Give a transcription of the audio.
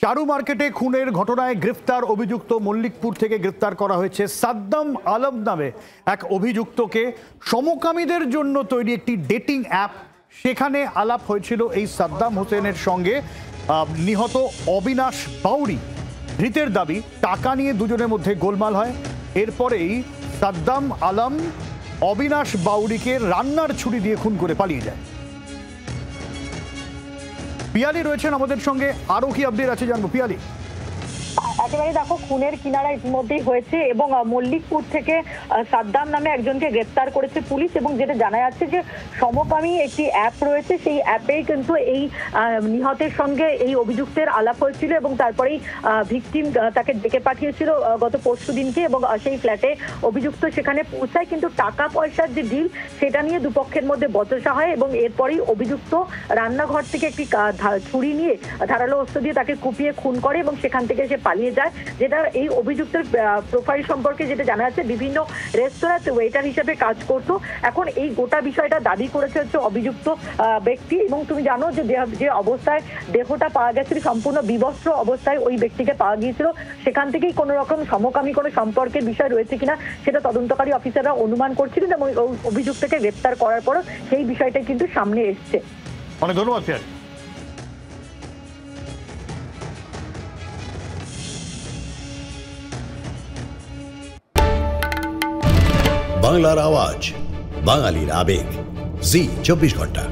চারু মার্কেটে খুনের ঘটনায় গ্রেফতার অভিযুক্ত মল্লিকপুর থেকে গ্রেফতার করা হয়েছে সাদ্দাম আলম নামে এক অভিযুক্তকে। সমকামীদের জন্য তৈরি একটি ডেটিং অ্যাপ, সেখানে আলাপ হয়েছিল এই সাদ্দাম হোসেনের সঙ্গে নিহত অবিনাশ বাউরি। ধৃতের দাবি টাকা নিয়ে দুজনের মধ্যে গোলমাল হয়। এরপরেই সাদ্দাম আলম অবিনাশ বাউরিকে রান্নার ছুরি দিয়ে খুন করে পালিয়ে যায়। পিয়ালি রয়েছেন আমাদের সঙ্গে, আরো কি আপডেট আছে জানবো পিয়ালি? একেবারে দেখো, খুনের কিনারা ইতিমধ্যেই হয়েছে এবং মল্লিকপুর থেকে সাদ্দাম নামে একজনকে গ্রেপ্তার করেছে পুলিশ। এবং যেটা জানা যাচ্ছে যে সমকামী একটি অ্যাপ রয়েছে, সেই অ্যাপেই কিন্তু এই নিহতের সঙ্গে এই অভিযুক্তের আলাপ হয়েছিল এবং তারপরেই ভিকটিম তাকে ডেকে পাঠিয়েছিল গত পরশু দিনকে এবং সেই ফ্ল্যাটে অভিযুক্ত সেখানে পৌঁছায়। কিন্তু টাকা পয়সার যে ডিল সেটা নিয়ে দুপক্ষের মধ্যে বচসা হয় এবং এরপরেই অভিযুক্ত রান্নাঘর থেকে একটি ছুরি নিয়ে ধারালো অস্ত্র দিয়ে তাকে কুপিয়ে খুন করে এবং সেখান থেকে সে পালিয়ে যায়। যেটা এই অভিযুক্তের প্রোফাইল সম্পর্কে যেটা জানা যাচ্ছে, বিভিন্ন রেস্তোরাঁতে ওয়েটার হিসেবে কাজ করতো। এখন এই গোটা বিষয়টা দাবি করেছে হচ্ছে অভিযুক্ত ব্যক্তি। এবং তুমি জানো যে অবস্থায় দেহটা পাওয়া গেছিল, সম্পূর্ণ বিবস্ত্র অবস্থায় ওই ব্যক্তিকে পাওয়া গিয়েছিল। সেখান থেকেই কোনো রকম সমকামী কোনো সম্পর্কের বিষয় রয়েছে কিনা সেটা তদন্তকারী অফিসাররা অনুমান করছিলেন এবং অভিযুক্তকে গ্রেপ্তার করার পরও সেই বিষয়টা কিন্তু সামনে এসছে। অনেক ধন্যবাদ। বাংলার আওয়াজ, বাঙালির আবেগ, জি 24 ঘন্টা।